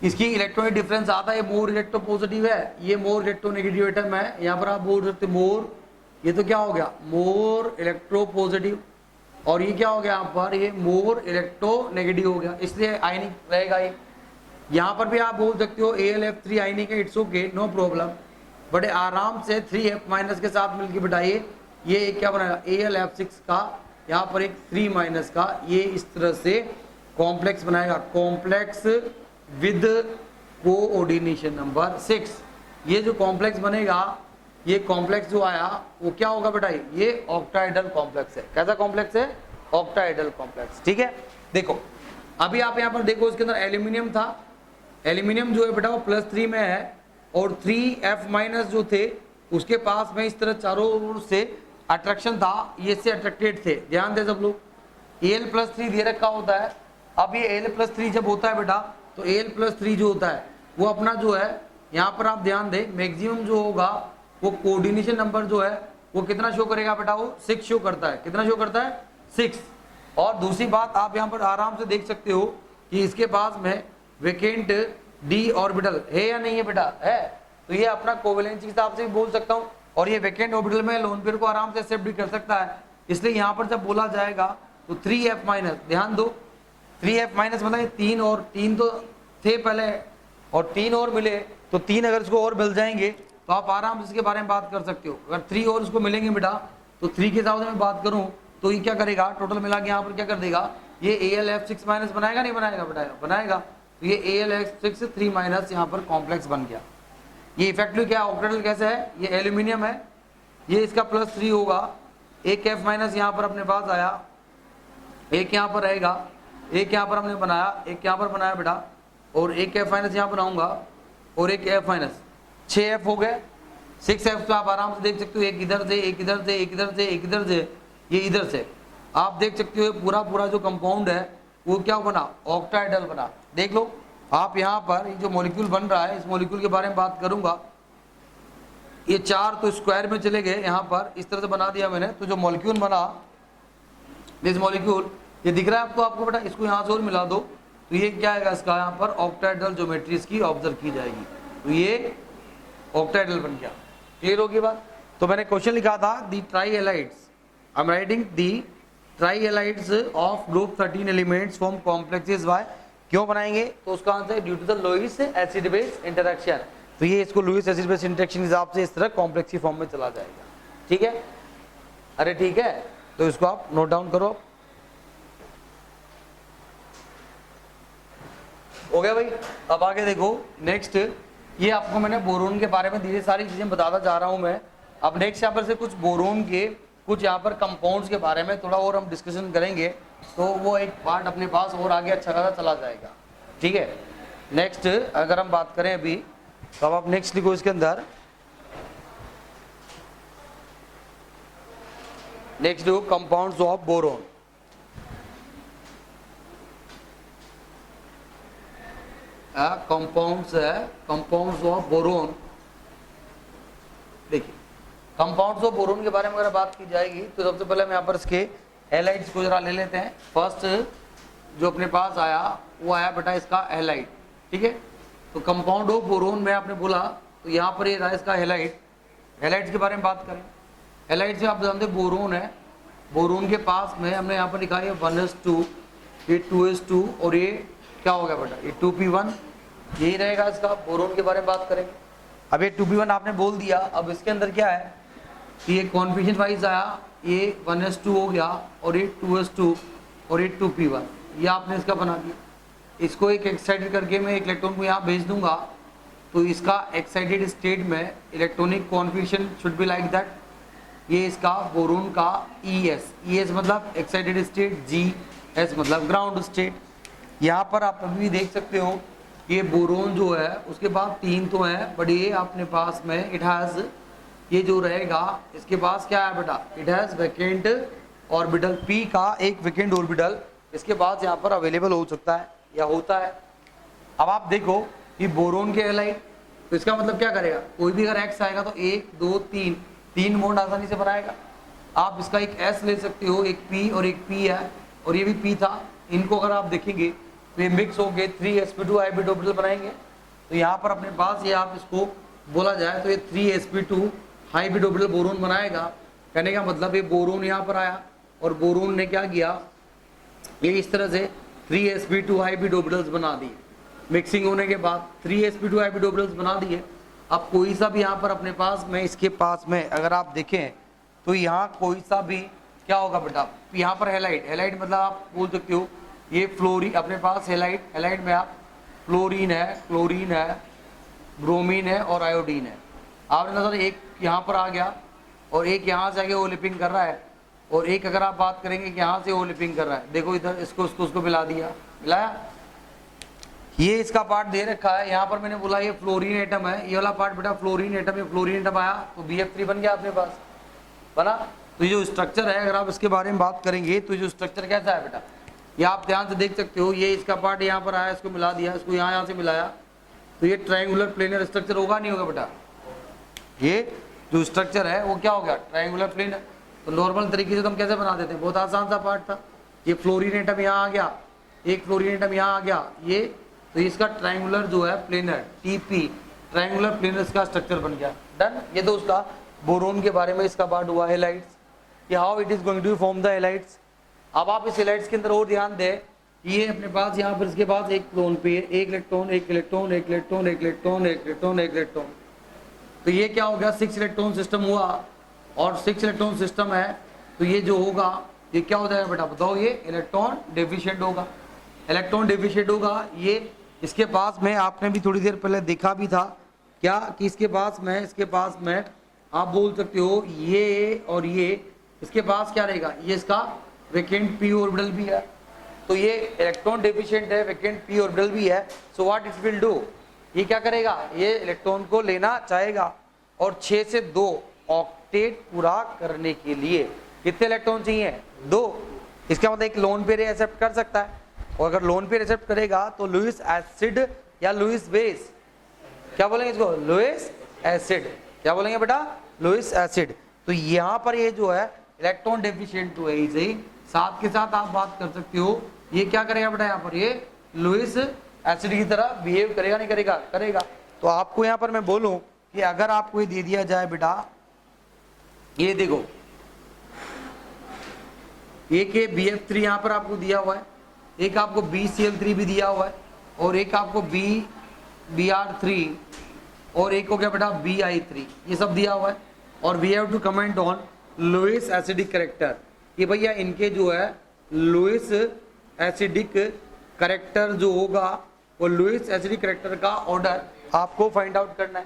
इसकी इलेक्ट्रॉनिक डिफरेंस आता है, मोर इलेक्ट्रोपॉजिटिव है, ये मोर इलेक्ट्रोनेगेटिव एटम है। यहाँ पर आप बोल सकते मोर, ये तो क्या हो गया मोर इलेक्ट्रोपॉजिटिव, और ये क्या हो गया यहाँ पर, ये मोर इलेक्ट्रोनेगेटिव हो गया, इसलिए आयनिक रहेगा ये। यहाँ पर भी आप बोल सकते हो AlF3 आयनिक है, it's okay, no problem, but आराम से 3F- के साथ मिलकर बिठाइए, ये क्या बनाएगा AlF6 का, यहाँ पर एक 3- का, ये इस तरह से कॉम्प्लेक्स बनाएगा, कॉम्प्लेक्स विद कोऑर्डिनेशन नंबर 6। ये जो कॉम्प्लेक्स बनेगा, ये कॉम्प्लेक्स जो आया वो क्या होगा बेटा, ये ऑक्टाहेड्रल कॉम्प्लेक्स है। कैसा कॉम्प्लेक्स है, ऑक्टाहेड्रल कॉम्प्लेक्स। ठीक है, देखो अभी आप यहाँ पर देखो, इसके अंदर एल्यूमिनियम था, एल्यूमिनियम जो है बेटा वो +3 में है, और 3F- जो थे उसके पास में इस तरह चारों ओर से अट्रैक्शन था, ये इससे अट्रैक्टेड थे। ध्यान दे सब लोग, Al+3 दे रखा होता है। अब ये Al+3 जब होता है बेटा, तो Al+3 जो होता है वो अपना जो है, यहाँ पर आप ध्यान दें, मैक्सिमम जो होगा वो कोऑर्डिनेशन नंबर जो है वो कितना शो करेगा बेटा, वो 6 शो करता है। कितना शो करता है, 6। और दूसरी बात आप यहाँ पर आराम से देख सकते हो कि इसके पास में वेकेंट d ऑर्बिटल है या नहीं है बेटा, है। तो ये अपना कोवेलेंस के हिसाब से भी बोल सकता हूँ, और ये वेकेंट ऑर्बिटल में लोन पेयर को आराम से एक्सेप्ट भी कर सकता है। इसलिए यहाँ पर जब बोला जाएगा तो 3F-, ध्यान दो 3F- मतलब 3 और 3 तो थे पहले, और 3 और मिले, तो 3 अगर इसको और मिल जाएंगे तो आप आराम से इसके बारे में बात कर सकते हो। अगर 3 और इसको मिलेंगे बेटा, तो 3 के हिसाब से मैं बात करूँ तो ये क्या करेगा, टोटल मिला के यहाँ पर क्या कर देगा, ये Al(F6- बनाएगा, नहीं बनाएगा बेटा, बनाएगा। तो ये Al(F6) 3- यहाँ पर कॉम्प्लेक्स बन गया। ये इफेक्टिव क्या ऑक्टेहेड्रल कैसे है, ये एल्यूमिनियम है, ये इसका +3 होगा, एक F- यहाँ पर अपने पास आया, एक यहाँ पर रहेगा, एक यहाँ पर हमने बनाया, एक यहाँ पर बनाया बेटा, और एक F- यहाँ बनाऊंगा, और एक F-, 6F हो गए। 6F तो आप आराम से देख सकते हो, एक इधर से, एक इधर से, एक इधर से, एक इधर से, ये इधर से। आप देख सकते हो पूरा जो कंपाउंड है वो क्या बना, ऑक्टाहेड्रल बना। देख लो आप यहाँ पर, ये जो मॉलिक्यूल बन रहा है, इस मॉलिक्यूल के बारे में बात करूंगा। ये 4 तो स्क्वायर में चले गए, यहाँ पर इस तरह से बना दिया मैंने। तो जो मॉलिक्यूल बना, दिस मॉलिक्यूल, ये दिख रहा है आपको, बेटा इसको यहाँ से और मिला दो, तो ये क्या आएगा, इसका यहाँ पर ऑक्टाहेड्रल ज्योमेट्री इसकी ऑब्जर्व की जाएगी, तो ये ऑक्टाहेड्रल बन गया। क्लियर होगी बात। तो मैंने क्वेश्चन लिखा था, the trihalides, I am writing the trihalides of group 13 elements form complexes by, क्यों बनाएंगे, तो उसका आंसर है due to the Lewis acid base interaction. तो ये इसको लुईस एसिड बेस इंटरेक्शन हिसाब से इस तरह कॉम्प्लेक्स की फॉर्म में चला जाएगा। ठीक है, अरे ठीक है, तो इसको आप नोट डाउन करो। हो गया भाई। अब आगे देखो, नेक्स्ट ये आपको मैंने बोरोन के बारे में धीरे सारी चीजें बताता जा रहा हूं मैं। अब नेक्स्ट यहाँ पर से कुछ बोरोन के कुछ यहाँ पर कंपाउंड्स के बारे में थोड़ा और हम डिस्कशन करेंगे, तो वो एक पार्ट अपने पास और आगे अच्छा खासा चला जाएगा। ठीक है, नेक्स्ट अगर हम बात करें अभी, तो अब आप नेक्स्ट लिखो इसके अंदर, नेक्स्ट लिखो compounds of boron. Compounds of boron. देखिए कंपाउंड्स ऑफ बोरोन के बारे में अगर बात की जाएगी, तो सबसे पहले हम यहाँ पर इसके हैलाइड्स को जरा ले लेते हैं। फर्स्ट जो अपने पास आया वो आया बेटा इसका हैलाइड। ठीक है, तो कंपाउंड ऑफ बोरोन में आपने बोला, तो यहाँ पर ये रहा इसका हैलाइड। हैलाइड्स के बारे में बात करें, हैलाइड से आप जानते बोरोन है, बोरोन के पास में हमने यहाँ पर लिखा है 1s2, ये 2s2, और ये क्या हो गया बेटा, ये 2p1, यही रहेगा इसका। बोरोन के बारे में बात करेंगे। अब ये 2p1 आपने बोल दिया, अब इसके अंदर क्या है, ये कॉन्फिगरेशन वाइज आया, ये 1s2 हो गया, और ये 2s2, और ये 2p1, ये आपने इसका बना दिया। इसको एक एक्साइटेड करके मैं एक इलेक्ट्रॉन को यहाँ भेज दूंगा, तो इसका एक्साइटेड स्टेट में electronic configuration should be like that. ये इसका बोरोन का ES मतलब एक्साइटेड स्टेट, GS मतलब ग्राउंड स्टेट। यहाँ पर आप अभी भी देख सकते हो, ये बोरोन जो है उसके बाद 3 तो हैं, बट ये अपने पास में इट हैज, ये जो रहेगा इसके पास क्या है बेटा, it has vacant orbital, P का एक वैकेंट ऑर्बिटल इसके पास यहाँ पर अवेलेबल हो सकता है या होता है। अब आप देखो ये बोरोन के हैलाइड, तो इसका मतलब क्या करेगा, कोई भी अगर X आएगा तो 1 2 3 बॉन्ड आसानी से बनाएगा। आप इसका एक S ले सकते हो, एक P और एक P है, और ये भी P था। इनको अगर आप देखेंगे तो ये मिक्स हो गए 3sp2 हाइब्रिड ऑर्बिटल बनाएंगे। तो यहाँ पर अपने पास ये आप इसको बोला जाए तो ये 3sp2 हाइब्रिड ऑर्बिटल बोरोन बनाएगा। कहने का मतलब ये बोरोन यहाँ पर आया, और बोरोन ने क्या किया, ये इस तरह से 3sp2 हाइब्रिड ऑर्बिटल्स बना दिए। मिक्सिंग होने के बाद 3sp2 हाइब्रिड ऑर्बिटल्स बना दिए। अब कोई सा भी यहाँ पर अपने पास में, इसके पास में अगर आप देखें तो यहाँ कोई सा भी क्या होगा बेटा, यहाँ पर हैलाइड, हैलाइड मतलब आप बोल सकते हो ये फ्लोरीन अपने पास हेलाइड, हेलाइड में आप फ्लोरीन है, क्लोरीन है, ब्रोमीन है और आयोडीन है। आपने नजर एक यहाँ पर आ गया और एक यहाँ से आगे ओलिपिंग कर रहा है, और एक अगर आप बात करेंगे कि यहाँ से ओलिपिंग कर रहा है, देखो इधर इसको उसको मिला दिया, मिलाया। ये इसका पार्ट दे रखा है, यहाँ पर मैंने बोला ये फ्लोरीन एटम है, ये वाला पार्ट बेटा फ्लोरीन एटम, ये फ्लोरीन एटम आया तो BF3 बन गया अपने पास, बना। तो ये जो स्ट्रक्चर है अगर आप इसके बारे में बात करेंगे तो जो स्ट्रक्चर कैसा है बेटा, ये आप ध्यान से देख सकते हो। ये इसका पार्ट यहाँ पर आया, इसको मिला दिया, इसको यहाँ से मिलाया, तो ये ट्रायंगुलर प्लेनर स्ट्रक्चर होगा नहीं होगा बेटा? ये जो स्ट्रक्चर है वो क्या हो गया, ट्रायंगुलर प्लेनर। तो नॉर्मल तरीके से तो हम कैसे बना देते हैं, बहुत आसान सा पार्ट था। ये फ्लोरीन एटम यहाँ आ गया, एक फ्लोरीन एटम यहाँ आ गया, ये तो इसका ट्रायंगुलर जो है प्लेनर TP ट्रायंगुलर प्लेनर का स्ट्रक्चर बन गया, डन। ये तो उसका बोरोन के बारे में इसका पार्ट हुआ, हेलाइड्स, कि how it is going to form the halides. अब आप इस हेलाइड्स के अंदर और ध्यान दें, ये अपने पास यहाँ पर इसके पास एक लोन पे एक इलेक्ट्रॉन, एक इलेक्ट्रॉन, एक इलेक्ट्रॉन, एक इलेक्ट्रॉन, एक इलेक्ट्रॉन, एक इलेक्ट्रॉन, तो ये क्या हो गया, 6 इलेक्ट्रॉन सिस्टम हुआ। और 6 इलेक्ट्रॉन सिस्टम है तो ये जो होगा ये क्या हो जाएगा बेटा, बताओ? ये इलेक्ट्रॉन डेफिशिएंट होगा, इलेक्ट्रॉन डेफिशिएंट होगा। ये इसके पास में आपने भी थोड़ी देर पहले देखा भी था क्या, कि इसके पास में आप बोल सकते हो ये और ये, इसके पास क्या रहेगा, ये इसका वैकेंट p ऑर्बिटल भी है, तो ये इलेक्ट्रॉन डेफिशिएंट है, वैकेंट p ऑर्बिटल भी है। So what it will do, ये क्या करेगा, ये इलेक्ट्रॉन को लेना चाहेगा, और 6 से 2 ऑक्टेट पूरा करने के लिए कितने इलेक्ट्रॉन चाहिए, 2। इसका मतलब एक लोन पेयर एक्सेप्ट कर सकता है, और अगर लोन पेयर एक्सेप्ट करेगा तो लुईस एसिड या लुईस बेस, क्या बोलेंगे इसको, लुईस एसिड, क्या बोलेंगे बेटा, लुईस एसिड। तो यहाँ पर ये जो है इलेक्ट्रॉन डेफिशिएंट तो है ही सही, साथ के साथ आप बात कर सकते हो ये क्या करेगा बेटा, यहाँ पर ये लुईस एसिड की तरह बिहेव करेगा, नहीं करेगा, करेगा। तो आपको यहाँ पर मैं बोलूं कि अगर आपको ये दे दिया जाए बेटा, ये देखो एक BF3 यहाँ पर आपको दिया हुआ है, एक आपको BCl3 भी दिया हुआ है, और एक आपको Br3, और एक हो गया बेटा Bi3, ये सब दिया हुआ है। और we have to comment on Lewis acidic character, कि भैया इनके जो है लुईस एसिडिक करेक्टर जो होगा वो लुईस एसिडिक करेक्टर का ऑर्डर आपको फाइंड आउट करना है,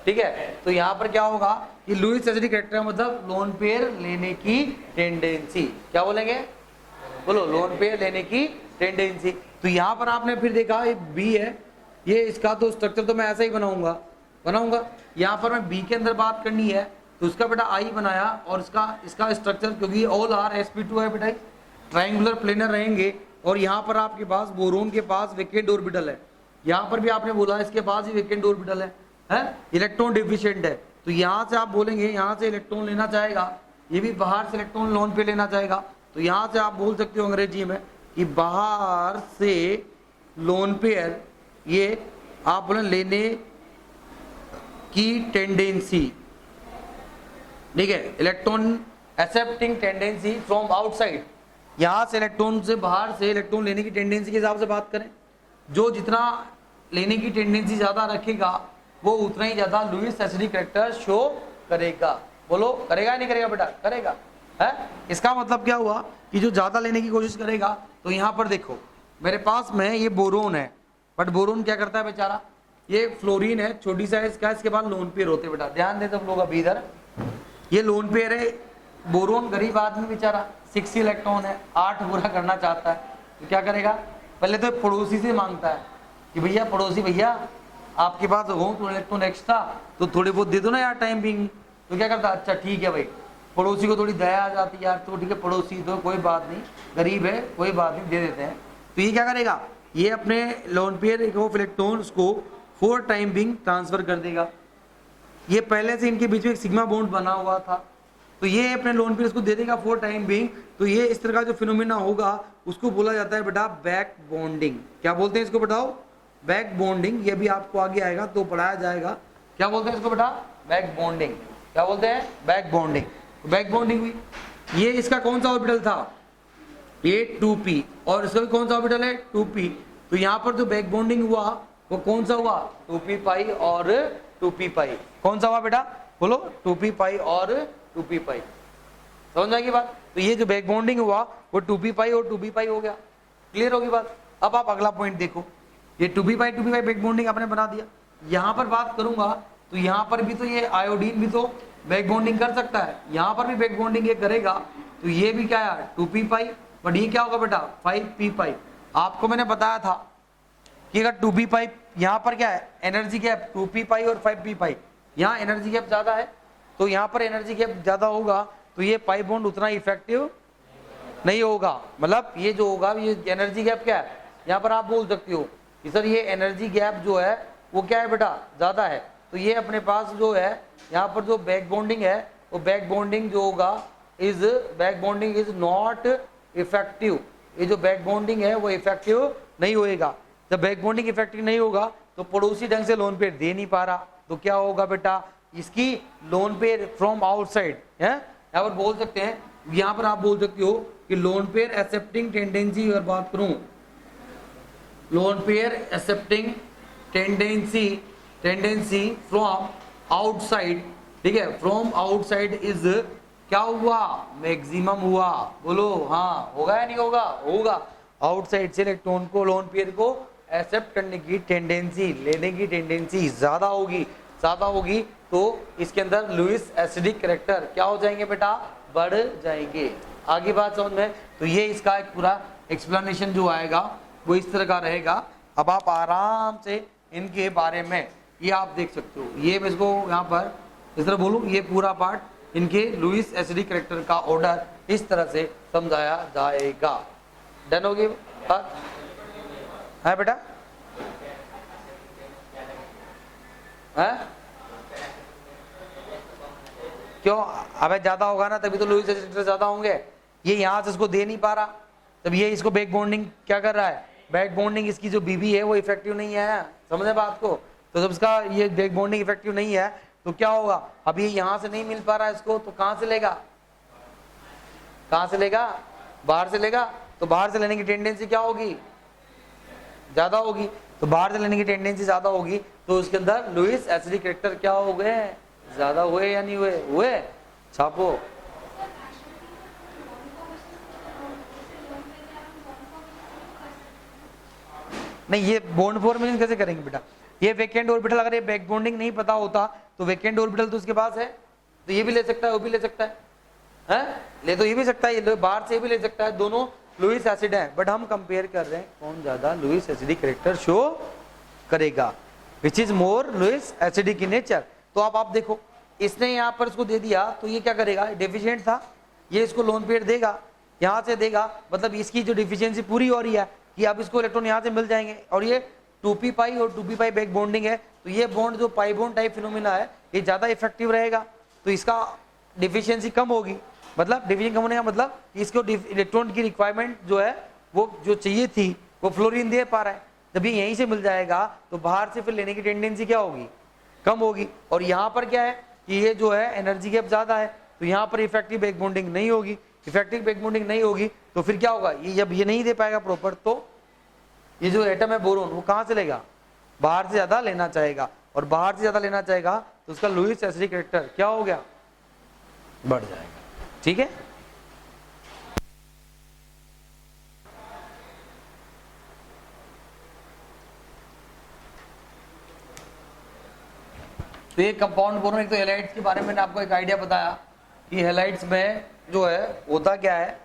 ठीक है। तो यहाँ पर क्या होगा कि लुईस एसिडिक करेक्टर मतलब लोन पेयर लेने की टेंडेंसी, क्या बोलेंगे, बोलो, लोन पेयर लेने की टेंडेंसी। तो यहाँ पर आपने फिर देखा ये B है, ये इसका तो स्ट्रक्चर तो मैं ऐसा ही बनाऊंगा। यहाँ पर मैं B के अंदर बात करनी है तो उसका बेटा I बनाया, और इसका स्ट्रक्चर क्योंकि ऑल आर sp2 है बेटा, ट्रायंगुलर प्लेनर रहेंगे। और यहाँ पर आपके पास बोरोन के पास वैकेंट ऑर्बिटल है, यहाँ पर भी आपने बोला इसके पास ही वैकेंट ऑर्बिटल है, इलेक्ट्रॉन डेफिशिएंट है। तो यहाँ से आप बोलेंगे यहाँ से इलेक्ट्रॉन लेना चाहेगा, ये भी बाहर से इलेक्ट्रॉन लोन पे लेना चाहेगा, तो यहाँ से आप बोल सकते हो अंग्रेजी में कि बाहर से लोन पेयर ये आप बोले लेने की टेंडेंसी, ठीक है, electron accepting tendency from outside, यहाँ से इलेक्ट्रॉन से बाहर से इलेक्ट्रॉन लेने की टेंडेंसी के हिसाब से बात करें, जो जितना लेने की टेंडेंसी ज्यादा रखेगा वो उतना ही ज्यादा लुईस एसिडिक करेक्टर शो करेगा। बोलो, करेगा नहीं करेगा बेटा, करेगा है। इसका मतलब क्या हुआ कि जो ज्यादा लेने की कोशिश करेगा, तो यहाँ पर देखो मेरे पास में ये बोरोन है, बट बोरोन क्या करता है बेचारा, ये फ्लोरीन है छोटी साइज का, इसके बाद लोन पेयर होते बेटा, ध्यान दे सब लोग अभी इधर, ये लोन पेयर है। बोरोन गरीब आदमी बेचारा 6 इलेक्ट्रॉन है, 8 पूरा करना चाहता है, तो क्या करेगा, पहले तो पड़ोसी से मांगता है कि भैया पड़ोसी भैया आपके पास हो तो इलेक्ट्रॉन एक्स्ट्रा तो थोड़ी बहुत दे दो ना यार टाइम बिंग। तो क्या करता है, अच्छा ठीक है भाई, पड़ोसी को थोड़ी दया आ जाती है यार, तो ठीक है पड़ोसी तो कोई बात नहीं, गरीब है कोई बात नहीं, दे देते हैं। तो ये क्या करेगा, ये अपने लोन पेयर ऑफ इलेक्ट्रॉन्स को 4 टाइम बिंग ट्रांसफर कर देगा। ये पहले से इनके बीच में एक सिग्मा बॉन्ड बना हुआ था, तो ये अपने लोन पेयर को दे देगा 4 टाइम बिंग। तो ये इस तरह का जो फिनोमेना होगा उसको बोला जाता है बेटा बैक बॉन्डिंग। क्या बोलते हैं इसको बताओ, बैक बॉन्डिंग। ये भी आपको आगे आएगा तो पढ़ाया जाएगा, क्या बोलते हैं इसको बेटा, बैक बॉन्डिंग। क्या बोलते हैं, बैक बॉन्डिंग। बैक बॉन्डिंग हुई, ये इसका कौन सा ऑर्बिटल था, ये 2p, और इसका भी कौन सा ऑर्बिटल है 2p। तो यहाँ पर जो बैक बॉन्डिंग हुआ वो कौन सा हुआ, 2p पाई और 2p पाई। कौन सा हुआ बेटा, बोलो, 2p पाई और 2p पाई। समझ आएगी बात। तो ये जो बैक बॉन्डिंग हुआ वो 2p पाई और 2p पाई हो गया। क्लियर होगी बात। अब आप अगला पॉइंट देखो, ये 2p5 बैक बॉन्डिंग आपने बना दिया। यहां पर बात करूंगा तो यहां पर भी तो ये आयोडीन भी तो बैक बॉन्डिंग कर सकता है, यहां पर भी बैक बॉन्डिंग ये करेगा, तो ये भी क्या है 2p5, बट ये क्या होगा बेटा 5p5। आपको मैंने बताया था कि अगर 2p5 यहां पर क्या है एनर्जी गैप 2p5 और 5p5, यहां एनर्जी गैप ज्यादा है, तो यहां पर एनर्जी गैप ज्यादा होगा तो ये पाई बॉन्ड उतना इफेक्टिव नहीं होगा। मतलब ये जो होगा ये एनर्जी गैप क्या है, यहां पर आप बोल सकते हो कि सर ये एनर्जी गैप जो है वो क्या है बेटा ज्यादा है, तो ये अपने पास जो है यहाँ पर जो बैक बॉन्डिंग है वो बैक बॉन्डिंग जो होगा back bonding is not effective. ये जो बैक बॉन्डिंग है वो इफेक्टिव नहीं होएगा। जब बैक बॉन्डिंग इफेक्टिव नहीं होगा तो पड़ोसी ढंग से लोन पेयर दे नहीं पा रहा, तो क्या होगा बेटा इसकी लोन पेयर फ्रॉम आउटसाइड है, यहाँ पर बोल सकते हैं, यहाँ पर आप बोल सकते हो कि लोन पेयर एक्सेप्टिंग टेंडेंसी, अगर बात करूं lone pair accepting tendency from outside, ठीक है, फ्रॉम आउटसाइड इज क्या हुआ मैक्सिमम हुआ, बोलो हाँ होगा या नहीं होगा, होगा। आउटसाइड से इलेक्ट्रॉन को लोन पेयर को एक्सेप्ट करने की टेंडेंसी, लेने की टेंडेंसी ज्यादा होगी तो इसके अंदर लुईस एसिडिक कैरेक्टर क्या हो जाएंगे बेटा बढ़ जाएंगे। आगे बात समझ में, तो ये इसका एक पूरा एक्सप्लेनेशन जो आएगा वो इस तरह का रहेगा। अब आप आराम से इनके बारे में ये आप देख सकते हो, ये मैं इसको यहाँ पर इस तरह बोलूँ, ये पूरा पार्ट इनके लुईस एसिडिक कैरेक्टर का ऑर्डर इस तरह से समझाया जाएगा। डन होगी बात है बेटा है? क्यों अबे ज्यादा होगा ना तभी तो लुईस एसिड ज्यादा होंगे, ये यहाँ से इसको दे नहीं पा रहा, तब ये इसको बैक बॉन्डिंग क्या कर रहा है, बैक बॉन्डिंग इसकी जो बीबी है वो इफेक्टिव नहीं है, समझे बात को। तो जब इसका ये बैक बॉन्डिंग इफेक्टिव नहीं है तो क्या होगा, अब ये यहाँ से नहीं मिल पा रहा है इसको, तो कहाँ से लेगा, बाहर से लेगा, तो बाहर से लेने की टेंडेंसी क्या होगी ज्यादा होगी, तो बाहर से लेने की टेंडेंसी ज्यादा होगी तो उसके अंदर लुईस एसिडिक कैरेक्टर क्या हो गए ज्यादा हुए या नहीं हुए छापो। नहीं ये बॉन्ड फॉर्मेशन कैसे करेंगे बेटा, ये वेकेंट ऑर्बिटल, अगर ये बैक बॉन्डिंग नहीं पता होता तो वेकेंट ऑर्बिटल तो उसके पास है, तो ये भी ले सकता है वो भी ले सकता है ले तो ये भी सकता है, ये बाहर से भी ले सकता है, दोनों लुईस एसिड है, बट हम कंपेयर कर रहे हैं कौन ज्यादा लुईस एसिडिक कैरेक्टर शो करेगा, which is more Lewis acidic in nature. तो आप देखो इसने यहाँ पर इसको दे दिया तो ये क्या करेगा, डेफिशिएंट था, ये इसको लोन पेयर देगा, यहाँ से देगा, मतलब इसकी जो डिफिशियंसी पूरी हो रही है कि अब इसको इलेक्ट्रॉन यहाँ से मिल जाएंगे, और ये 2p5 और 2p5 बैक बॉन्डिंग है, तो ये बॉन्ड जो पाई बॉन्ड टाइप फिनोमिना है ये ज्यादा इफेक्टिव रहेगा, तो इसका डिफिशियंसी कम होगी, मतलब डिफिशियंसी कम होने का मतलब इसको इलेक्ट्रॉन की रिक्वायरमेंट जो है वो जो चाहिए थी वो फ्लोरीन दे पा रहा है, जब ये यहीं से मिल जाएगा तो बाहर से फिर लेने की टेंडेंसी क्या होगी कम होगी, और यहाँ पर क्या है कि ये जो है एनर्जी गैप ज्यादा है, तो यहाँ पर इफेक्टिव बैक बॉन्डिंग नहीं होगी, इफेक्टिव बैक बॉन्डिंग नहीं होगी तो फिर क्या होगा, ये जब ये नहीं दे पाएगा प्रॉपर तो ये जो एटम है बोरोन वो कहाँ से लेगा, बाहर से ज्यादा लेना चाहेगा, और बाहर से ज्यादा लेना चाहेगा तो उसका लुईस एसिडिक कैरेक्टर क्या हो गया बढ़ जाएगा। ठीक है, तो ये कंपाउंड बोरोन, एक तो हैलाइड्स के बारे में मैंने आपको एक आइडिया बताया कि हैलाइड्स में जो है होता क्या है,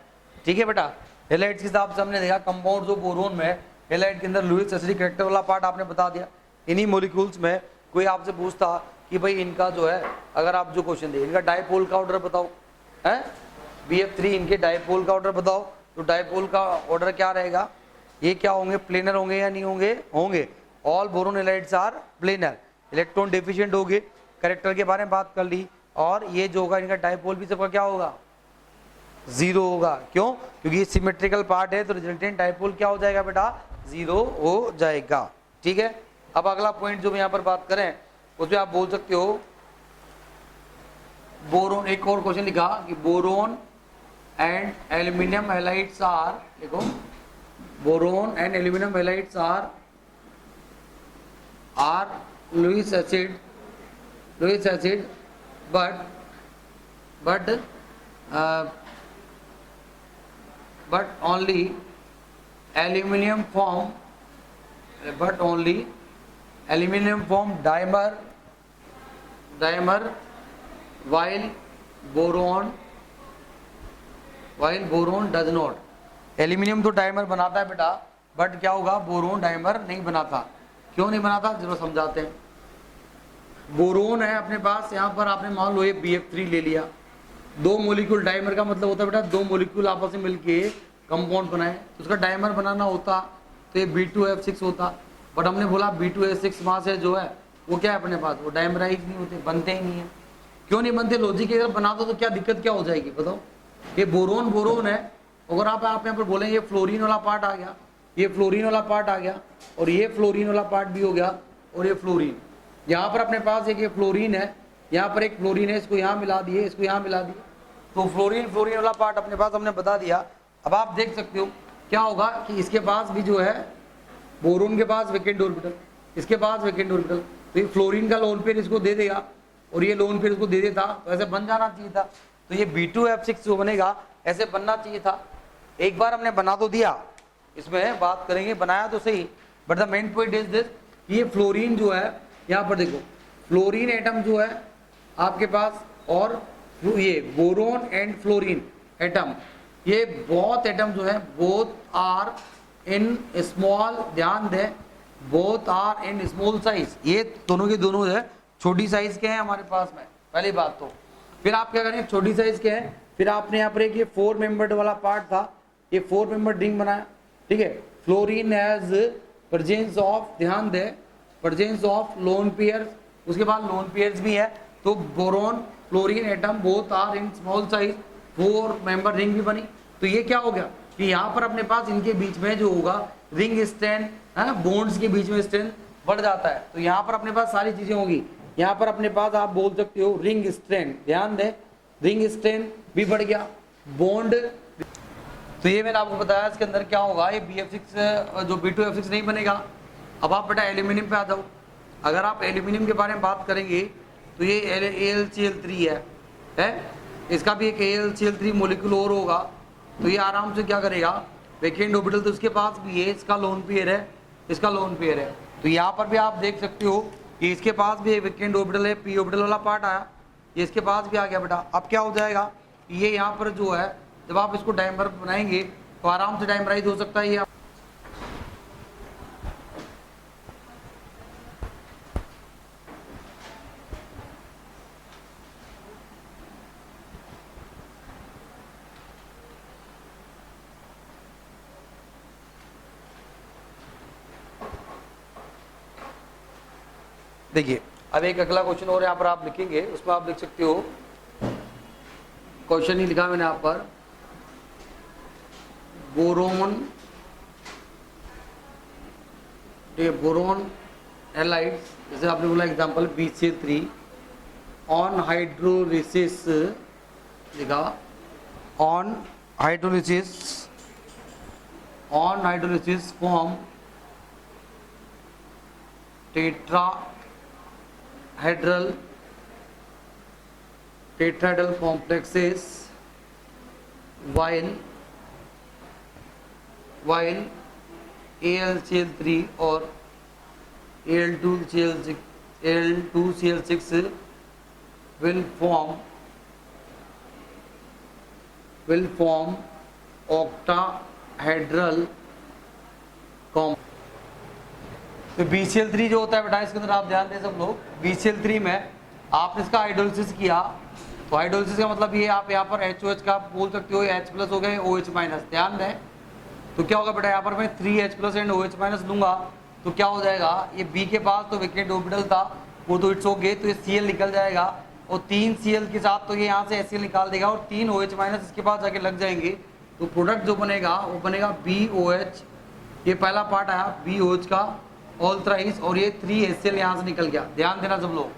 ठीक है बेटा, हैलाइड्स के हिसाब से हमने देखा कंपाउंड जो बोरोन में हैलाइड के अंदर लुईस एसिडिक कैरेक्टर वाला पार्ट आपने बता दिया। इन्हीं मॉलिक्यूल्स में कोई आपसे पूछता कि भाई इनका जो है, अगर आप जो क्वेश्चन दे इनका डाइपोल का ऑर्डर बताओ है, BF3 इनके डाइपोल का ऑर्डर बताओ, तो डाइपोल का ऑर्डर क्या रहेगा, ये क्या होंगे प्लेनर होंगे या नहीं होंगे, all boron halides are planar, electron deficient होंगे, कैरेक्टर के बारे में बात कर ली, और ये जो होगा इनका डाइपोल भी सबका क्या होगा जीरो होगा, क्यों, क्योंकि ये सिमेट्रिकल पार्ट है तो रिजल्टेंट डाइपोल क्या हो जाएगा बेटा जीरो हो जाएगा। ठीक है, अब अगला पॉइंट जो मैं यहाँ पर बात करें उसमें आप बोल सकते हो बोरोन, एक और क्वेश्चन लिखा कि boron and aluminium halides are, देखो boron and aluminium halides are Lewis acid but only aluminium form, but only aluminum form dimer while boron does not। Aluminium तो डायमर बनाता है बेटा, बट क्या होगा, बोरोन डायमर नहीं बनाता। क्यों नहीं बनाता, जरूर समझाते हैं। बोरोन है अपने पास, यहाँ पर आपने मान लो ये BF3 ले लिया, 2 मोलिक्यूल, डायमर का मतलब होता है बेटा 2 मोलिक्यूल आपस में मिलके कंपाउंड बनाए, तो उसका डायमर बनाना होता तो ये B2F6 होता, बट हमने बोला B2F6 वहाँ से जो है वो क्या है अपने पास, वो डायमराइज नहीं होते, बनते ही नहीं है। क्यों नहीं बनते, लॉजिक की तरफ बना दो तो क्या दिक्कत क्या हो जाएगी बताओ। ये बोरोन है, अगर आप यहाँ पर बोलेंगे ये फ्लोरीन वाला पार्ट आ गया, ये फ्लोरीन वाला पार्ट आ गया, और ये फ्लोरीन वाला पार्ट भी हो गया, और ये फ्लोरीन, यहाँ पर अपने पास एक ये फ्लोरीन है, यहाँ पर एक फ्लोरीन है, इसको यहाँ मिला दिए, इसको यहाँ मिला दिए, तो फ्लोरीन वाला पार्ट अपने पास हमने बता दिया। अब आप देख सकते हो क्या होगा कि इसके पास भी जो है, बोरोन के पास वैकेंट ऑर्बिटल, इसके पास वैकेंट ऑर्बिटल, तो ये फ्लोरीन का लोन पेयर इसको दे देगा और ये लोन पेयर इसको दे देता, तो ऐसे बन जाना चाहिए था। तो ये B2F6 जो बनेगा ऐसे बनना चाहिए था। एक बार हमने बना तो दिया, इसमें बात करेंगे, बनाया तो सही, but the main point is this, ये फ्लोरीन जो है, यहाँ पर देखो फ्लोरीन एटम जो है आपके पास, और ये बोरोन एंड फ्लोरीन एटम, ये बहुत एटम जो है बोथ आर इन स्मॉल, ध्यान दें both are in small size, ये दोनों के दोनों है छोटी साइज के हैं हमारे पास में, पहली बात तो। फिर आप क्या करें, छोटी साइज के हैं, फिर आपने यहाँ पर एक ये 4 मेंबर्ड वाला पार्ट था, ये 4 मेंबर्ड रिंग बनाया, ठीक है। फ्लोरीन हैज प्रेजेंस ऑफ, ध्यान दें प्रेजेंस ऑफ लोन पेयर्स, उसके बाद लोन पेयर्स भी है, तो boron fluorine atom both are in small size, 4 member ring भी बनी। तो ये क्या हो गया कि यहाँ पर अपने पास इनके बीच में जो होगा रिंग स्ट्रेंथ है, बॉन्ड्स के बीच में स्ट्रेंथ बढ़ जाता है, तो यहाँ पर अपने पास सारी चीजें होगी। यहाँ पर अपने पास आप बोल सकते हो रिंग स्ट्रेंथ, ध्यान दें रिंग स्ट्रेंथ भी बढ़ गया, बॉन्ड। तो ये मैंने आपको बताया इसके अंदर क्या होगा, ये BF6 जो B2F6 नहीं बनेगा। अब आप बेटा एल्यूमिनियम पे आ जाओ, अगर आप एल्यूमिनियम के बारे में बात करेंगे तो ये AlCl3 है, इसका भी एक AlCl3 मोलिक्यूल और होगा, तो ये आराम से क्या करेगा, वैकेंट ऑर्बिटल तो इसके पास भी है, इसका लोन पेयर है, इसका लोन पेयर है, तो यहाँ पर भी आप देख सकते हो कि इसके पास भी एक वैकेंट ऑर्बिटल है, p ऑर्बिटल वाला पार्ट आया, ये इसके पास भी आ गया बेटा। अब क्या हो जाएगा, ये यहाँ पर जो है जब आप इसको डायमर बनाएंगे तो आराम से डायमराइज हो सकता है ये। देखिए अब एक अगला क्वेश्चन और यहाँ पर आप लिखेंगे, उसमें आप लिख सकते हो, क्वेश्चन ही लिखा मैंने यहाँ पर, बोरोन एलाइड्स, जैसे आपने बोला एग्जांपल BCl3 ऑन हाइड्रोलिसिस, लिखा on hydrolysis form tetrahedral complexes while AlCl3 और Al2Cl6 will form octahedral complex। तो BCl3 जो होता है बेटा, इसके अंदर आप ध्यान दें सब लोग, BCl3 में आपने इसका हाइड्रोलिसिस किया, तो हाइड्रोलिसिस का मतलब ये आप यहाँ पर HOH का बोल सकते हो, H+ हो गए OH-, ध्यान दें। तो क्या होगा बेटा, यहाँ पर मैं 3H+ एंड OH- लूंगा, तो क्या हो जाएगा, ये B के पास तो वैकेंट ऑर्बिटल था, वो तो इट्स ओके, तो ये Cl निकल जाएगा, और 3 Cl के साथ तो ये यहाँ से HCl निकाल देगा, और 3 OH- इसके पास जाके लग जाएंगे, तो प्रोडक्ट जो बनेगा वो बनेगा BOH, ये पहला पार्ट आया BOH का ऑल थ्राइस, और ये 3 HCl यहाँ से निकल गया, ध्यान देना सब लोग।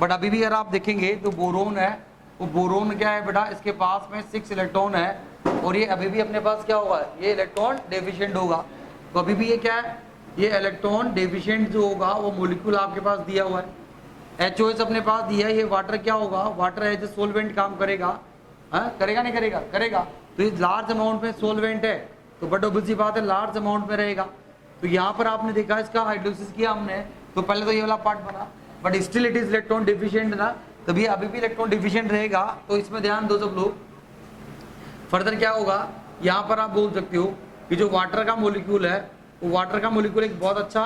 बट अभी भी अगर आप देखेंगे तो बोरोन है, वो बोरोन क्या है बेटा, इसके पास में 6 इलेक्ट्रॉन है, और ये अभी भी अपने पास क्या होगा, ये इलेक्ट्रॉन डेफिशिएंट होगा, तो अभी भी ये क्या है, ये इलेक्ट्रॉन डेफिशिएंट जो होगा वो मॉलिक्यूल आपके पास दिया हुआ है, HOH अपने पास दिया है, ये वाटर क्या होगा, वाटर एज ए सोलवेंट काम करेगा, हाँ करेगा नहीं करेगा, करेगा, तो ये लार्ज अमाउंट में सोलवेंट है, तो बट ऑब्वियसली बात है लार्ज अमाउंट में रहेगा। तो यहाँ पर आपने देखा इसका हाइड्रोलिसिस किया हमने, तो पहले तो ये वाला पार्ट बना, but still it is electron deficient ना, तभी अभी भी इलेक्ट्रॉन डिफिशिएंट रहेगा। तो इसमें ध्यान दो सब लोग। फर्दर क्या होगा, यहाँ पर आप बोल सकते हो कि जो वाटर का मॉलिक्यूल है, वो वाटर का मॉलिक्यूल एक बहुत अच्छा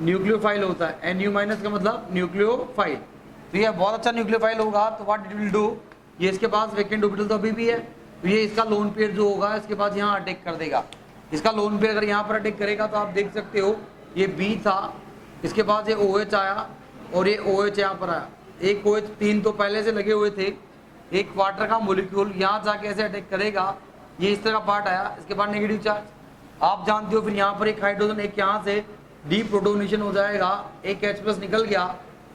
न्यूक्लियोफाइल होता है। Nu- का मतलब न्यूक्लियोफाइल, तो ये बहुत अच्छा न्यूक्लियोफाइल होगा। तो व्हाट इट विल डू, ये इसके पास वैकेंट ऑर्बिटल तो अभी भी है, तो ये इसका लोन पेयर जो होगा इसके पास यहाँ अटैक कर देगा। इसका लोन पेयर अगर यहाँ पर अटैक करेगा तो आप देख सकते हो ये B था, इसके बाद ये OH आया और ये OH यहाँ पर आया। एक OH 3 तो पहले से लगे हुए थे, एक वाटर का मॉलिक्यूल यहाँ जाके ऐसे अटैक करेगा, ये इस तरह का पार्ट आया, इसके बाद नेगेटिव चार्ज आप जानते हो। फिर यहाँ पर एक हाइड्रोजन, एक यहाँ से डीप्रोटोनेशन हो जाएगा, एक H+ निकल गया,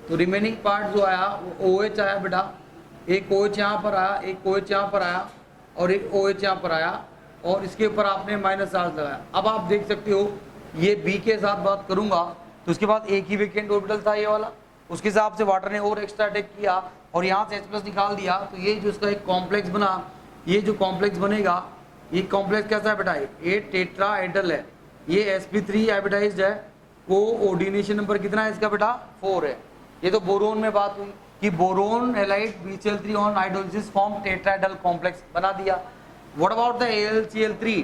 तो रिमेनिंग पार्ट जो आया वो OH आया बेटा, एक OH यहाँ पर आया, एक OH यहाँ पर आया और एक OH यहाँ पर आया, और इसके ऊपर आपने माइनस चार्ज लगाया। अब आप देख सकते हो ये B के साथ बात करूंगा तो उसके बाद एक ही वैकेंट ऑर्बिटल था ये वाला, उसके हिसाब से वाटर ने और एक्स्ट्रा अटैक किया और यहाँ से H+ निकाल दिया। तो ये जो इसका एक कॉम्प्लेक्स बना, ये जो कॉम्प्लेक्स बनेगा, ये कॉम्प्लेक्स कैसा है बेटा, ये टेट्राहेड्रल है, ये sp3 हाइब्रिडाइज्ड है। कोऑर्डिनेशन नंबर कितना है इसका बेटा, 4 है। ये तो बोरोन में बात हुई कि boron halide BCl3 on hydrolysis form tetrahedral complex बना दिया। व्हाट अबाउट द AlCl3,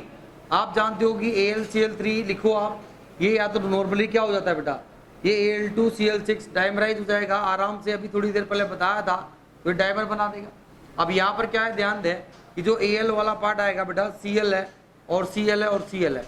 आप जानते हो कि AlCl3 लिखो आप, ये या तो नॉर्मली क्या हो जाता है बेटा, ये Al2Cl6 डाइमराइज हो जाएगा आराम से, अभी थोड़ी देर पहले बताया था, तो ये डाइमर बना देगा। अब यहाँ पर क्या है, ध्यान दें कि जो Al वाला पार्ट आएगा बेटा Cl है और Cl है और Cl है,